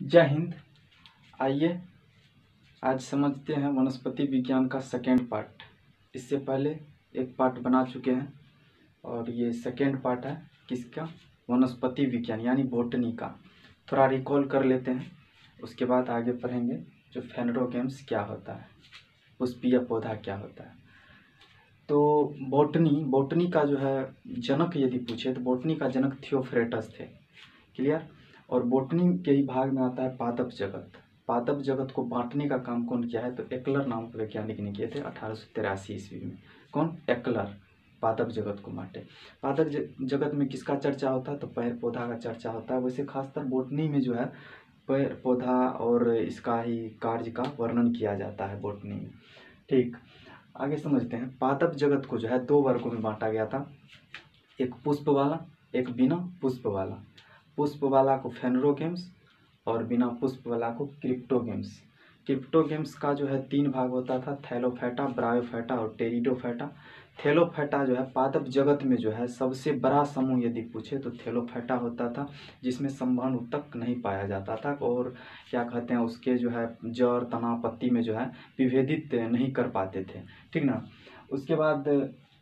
जय हिंद। आइए आज समझते हैं वनस्पति विज्ञान का सेकेंड पार्ट। इससे पहले एक पार्ट बना चुके हैं और ये सेकेंड पार्ट है किसका, वनस्पति विज्ञान यानी बॉटनी का। थोड़ा रिकॉल कर लेते हैं, उसके बाद आगे पढ़ेंगे जो फेनरोगेम्स क्या होता है, पुष्पीय पौधा क्या होता है। तो बॉटनी का जो है जनक यदि पूछे तो बॉटनी का जनक थियोफ्रेटस थे। क्लियर। और बॉटनी के ही भाग में आता है पादप जगत। पादप जगत को बांटने का काम कौन किया है तो एक्लर नाम के वैज्ञानिक ने किए थे 1883 ईस्वी में। कौन? एक्लर। पादप जगत को बांटे। पादप जगत में किसका चर्चा होता है तो पेड़ पौधा का चर्चा होता है। वैसे खासकर बॉटनी में जो है पेड़ पौधा और इसका ही कार्य का वर्णन किया जाता है बॉटनी में। ठीक, आगे समझते हैं। पादप जगत को जो है दो वर्गों में बांटा गया था, एक पुष्प वाला, एक बिना पुष्प वाला। पुष्प वाला को फेनरोगेम्स और बिना पुष्प वाला को क्रिप्टोगेम्स। क्रिप्टोगेम्स का जो है तीन भाग होता था, थैलोफैटा, ब्रायोफैटा और टेरिडोफैटा। थैलोफैटा जो है पादप जगत में जो है सबसे बड़ा समूह यदि पूछे तो थैलोफैटा होता था, जिसमें संवहन ऊतक नहीं पाया जाता था और क्या कहते हैं उसके जो है जड़ तना पत्ती में जो है विभेदित नहीं कर पाते थे। ठीक ना। उसके बाद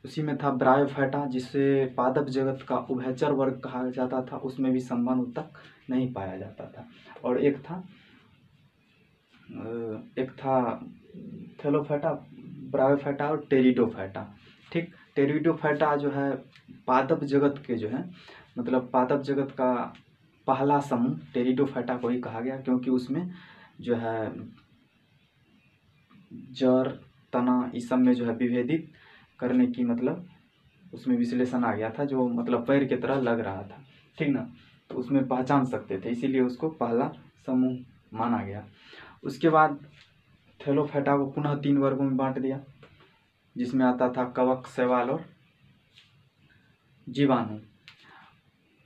उसी में था ब्रायोफैटा, जिसे पादप जगत का उभयचर वर्ग कहा जाता था, उसमें भी संवहन ऊतक नहीं पाया जाता था। और एक था थैलोफैटा, ब्रायोफैटा और टेरिडोफैटा। ठीक, टेरिडोफैटा जो है पादप जगत के जो है मतलब पादप जगत का पहला समूह टेरिडोफैटा को ही कहा गया, क्योंकि उसमें जो है जड़ तना इस सब में जो है विभेदित करने की मतलब उसमें विश्लेषण आ गया था, जो मतलब पैर की तरह लग रहा था। ठीक ना, तो उसमें पहचान सकते थे, इसीलिए उसको पहला समूह माना गया। उसके बाद थैलोफैटा को पुनः तीन वर्गों में बांट दिया, जिसमें आता था कवक, शैवाल और जीवाणु।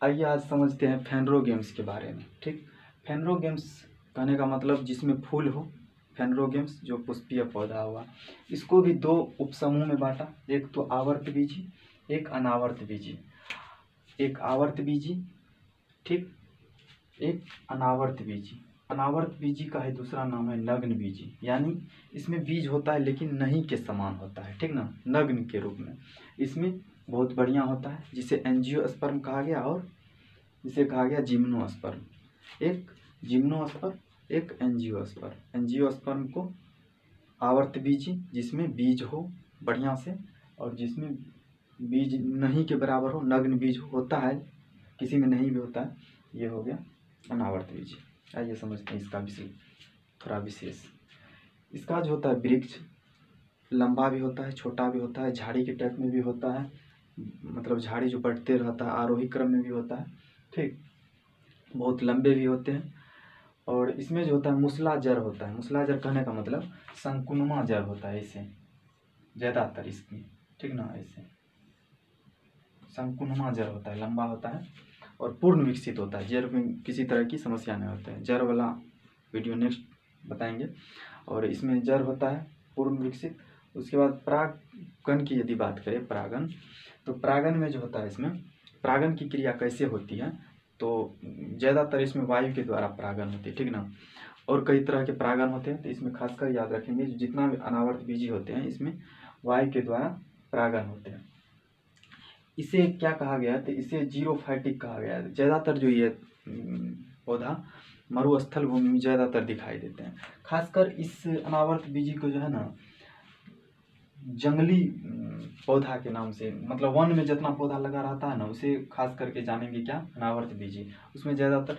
आइए आज समझते हैं फेनरोगेम्स के बारे में। ठीक, फेनरोगेम्स कहने का मतलब जिसमें फूल हो, फेनरोगेम्स जो पुष्पीय पौधा हुआ। इसको भी दो उपसमूह में बांटा, एक तो आवर्त बीजी, एक अनावर्त बीजी। एक आवर्त बीजी, ठीक, एक अनावर्त बीजी। अनावर्त बीजी का ही दूसरा नाम है नग्न बीजी, यानी इसमें बीज होता है लेकिन नहीं के समान होता है। ठीक ना, नग्न के रूप में इसमें बहुत बढ़िया होता है, जिसे एंजियोस्पर्म कहा गया और जिसे कहा गया जिम्नोस्पर्म। एक जिम्नोस्पर्म, एक एंजियोस्पर्म। एंजियोस्पर्म को आवर्त बीजी, जिसमें बीज हो बढ़िया से, और जिसमें बीज नहीं के बराबर हो, नग्न बीज होता है, किसी में नहीं भी होता है, ये हो गया अनावर्त बीज। आइए समझते हैं इसका विषय थोड़ा विशेष। इसका जो होता है वृक्ष लंबा भी होता है, छोटा भी होता है, झाड़ी के टाइप में भी होता है, मतलब झाड़ी जो बढ़ते रहता है आरोही क्रम में भी होता है। ठीक, बहुत लंबे भी होते हैं। और इसमें जो होता है मुसला जड़ होता है। मुसला जड़ कहने का मतलब संकुनमा जड़ होता है इसे ज़्यादातर इसकी। ठीक ना, ऐसे संकुनमा जड़ होता है, लंबा होता है और पूर्ण विकसित होता है। जड़ में किसी तरह की समस्या नहीं होता है। जड़ वाला वीडियो नेक्स्ट बताएंगे। और इसमें जड़ होता है पूर्ण विकसित। उसके बाद परागन की यदि बात करें, परागन, तो परागन में जो होता है इसमें परागन की क्रिया कैसे होती है तो ज़्यादातर इसमें वायु के द्वारा परागन होती है। ठीक ना, और कई तरह के परागन होते हैं, तो इसमें खासकर याद रखेंगे जितना भी अनावर्त बीजी होते हैं इसमें वायु के द्वारा परागन होते हैं। इसे क्या कहा गया है तो इसे जीरोफाइटिक कहा गया है। ज़्यादातर जो ये पौधा मरुस्थल भूमि में ज़्यादातर दिखाई देते हैं। खासकर इस अनावर्त बीजी को जो है ना जंगली पौधा के नाम से, मतलब वन में जितना पौधा लगा रहता है ना उसे खास करके जानेंगे क्या, अनावर्त बीजी। उसमें ज़्यादातर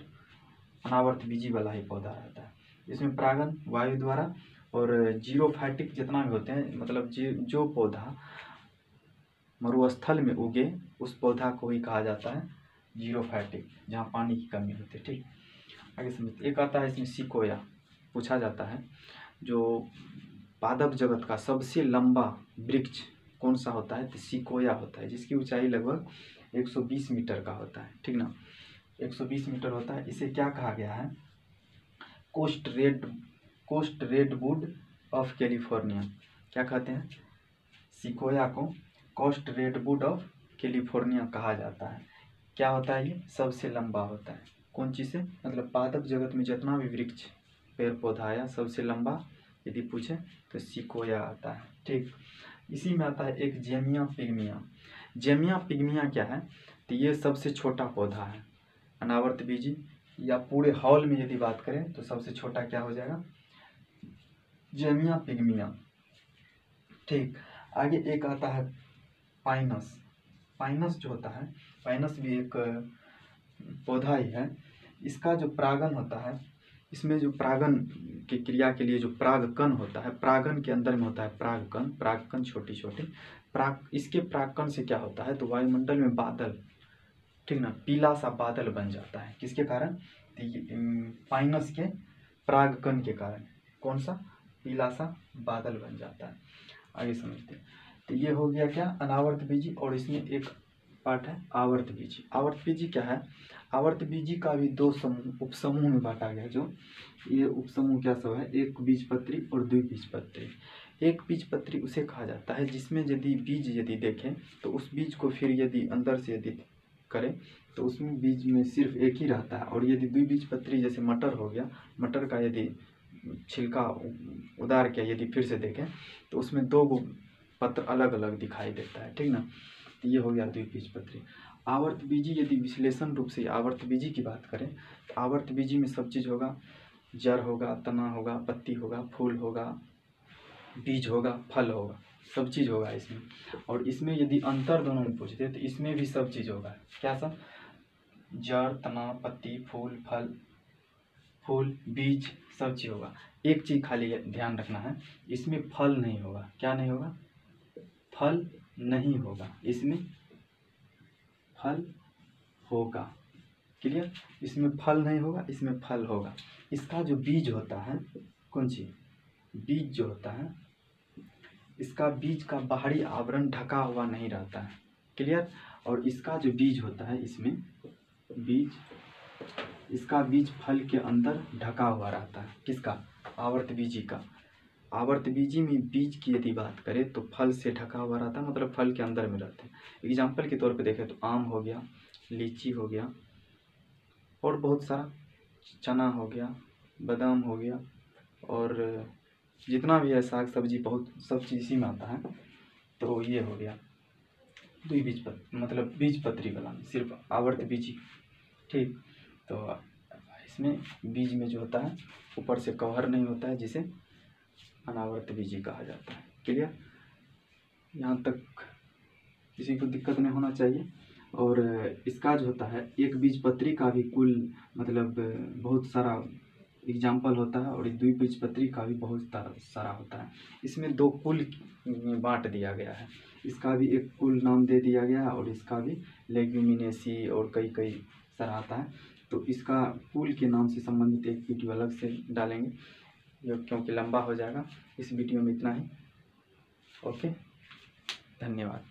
अनावर्त बीजी वाला ही पौधा रहता है। इसमें परागन वायु द्वारा और जीरोफाइटिक जितना भी होते हैं, मतलब जो पौधा मरुस्थल में उगे उस पौधा को ही कहा जाता है जीरोफाइटिक, जहाँ पानी की कमी होती है। ठीक, आगे समझते। एक आता है इसमें सिकोया, पूछा जाता है जो पादप जगत का सबसे लंबा वृक्ष कौन सा होता है तो सिकोया होता है, जिसकी ऊंचाई लगभग 120 मीटर का होता है। ठीक ना, 120 मीटर होता है। इसे क्या कहा गया है, कोस्ट रेडवुड ऑफ कैलिफोर्निया। क्या कहते हैं, सिकोया को कोस्ट रेडवुड ऑफ कैलिफोर्निया कहा जाता है। क्या होता है, ये सबसे लंबा होता है। कौन चीज़ से, मतलब पादप जगत में जितना भी वृक्ष पेड़ पौधा आया सबसे लंबा यदि पूछे तो सिकोया आता है। ठीक, इसी में आता है एक जेमिया पिग्मिया। जेमिया पिग्मिया क्या है, तो ये सबसे छोटा पौधा है अनावर्त बीजी, या पूरे हॉल में यदि बात करें तो सबसे छोटा क्या हो जाएगा, जेमिया पिग्मिया। ठीक, आगे एक आता है पाइनस। पाइनस जो होता है, पाइनस भी एक पौधा ही है। इसका जो परागन होता है, इसमें जो परागन की क्रिया के लिए जो परागकण होता है, परागन के अंदर में होता है परागकण, परागकण छोटी छोटी इसके परागकण से क्या होता है, तो वायुमंडल में बादल, ठीक ना, पीला सा बादल बन जाता है। किसके कारण, पाइनस के परागकण के कारण कौन सा, पीला सा बादल बन जाता है। आगे समझते हैं। तो ये हो गया क्या, अनावर्त बीजी, और इसमें एक पार्ट है आवर्त बीजी। आवर्त बीजी क्या है, आवर्त बीजी का भी दो समूह उपसमूह में बांटा गया। जो ये उपसमूह क्या सब है, एक बीजपत्री और द्विबीजपत्री। एक बीजपत्री उसे कहा जाता है जिसमें यदि बीज यदि देखें तो उस बीज को फिर यदि अंदर से यदि करें तो उसमें बीज में सिर्फ एक ही रहता है। और यदि द्विबीजपत्री जैसे मटर हो गया, मटर का यदि छिलका उतार के यदि फिर से देखें तो उसमें दो पत्र अलग अलग दिखाई देता है। ठीक ना, तो ये हो गया द्विबीजपत्री। आवर्त बीजी यदि विश्लेषण रूप से आवर्त बीजी की बात करें तो आवर्त बीजी में सब चीज़ होगा, जड़ होगा, तना होगा, पत्ती होगा, फूल होगा, बीज होगा, फल होगा, सब चीज़ होगा इसमें। और इसमें यदि अंतर दोनों में पूछते तो इसमें भी सब चीज़ होगा। क्या सब, जड़, तना, पत्ती, फूल, फल, फूल, बीज, सब चीज़ होगा। एक चीज़ खाली ध्यान रखना है, इसमें फल नहीं होगा। क्या नहीं होगा, फल नहीं होगा, इसमें फल होगा। क्लियर, इसमें फल नहीं होगा, इसमें फल होगा। इसका जो बीज होता है, कौन सी, बीज जो होता है, इसका बीज का बाहरी आवरण ढका हुआ नहीं रहता है। क्लियर, और इसका जो बीज होता है, इसमें बीज, इसका बीज फल के अंदर ढका हुआ रहता है। किसका, आवर्त बीजी का। आवर्त बीजी में बीज की यदि बात करें तो फल से ढका हुआ रहता है, मतलब फल के अंदर में रहते हैं। एग्जाम्पल के तौर पे देखें तो आम हो गया, लीची हो गया, और बहुत सारा, चना हो गया, बादाम हो गया, और जितना भी है साग सब्जी, बहुत सब चीज़ इसी में आता है। तो ये हो गया द्विबीजपत्री, मतलब बीजपत्री वाला में सिर्फ आवर्त बीजी। ठीक, तो इसमें बीज में जो होता है ऊपर से कवर नहीं होता है, जिसे अनावर्त बीजी कहा जाता है। क्लियर, यहाँ तक किसी को दिक्कत नहीं होना चाहिए। और इसका जो होता है एक बीजपत्री का भी कुल मतलब बहुत सारा एग्जाम्पल होता है, और द्विबीजपत्री का भी बहुत सारा होता है। इसमें दो कुल में बांट दिया गया है, इसका भी एक कुल नाम दे दिया गया है, और इसका भी लेग्यूमिनेसी और कई कई सारा आता है। तो इसका कुल के नाम से संबंधित एक वीडियो अलग से डालेंगे, क्योंकि लंबा हो जाएगा। इस वीडियो में इतना ही। ओके, धन्यवाद।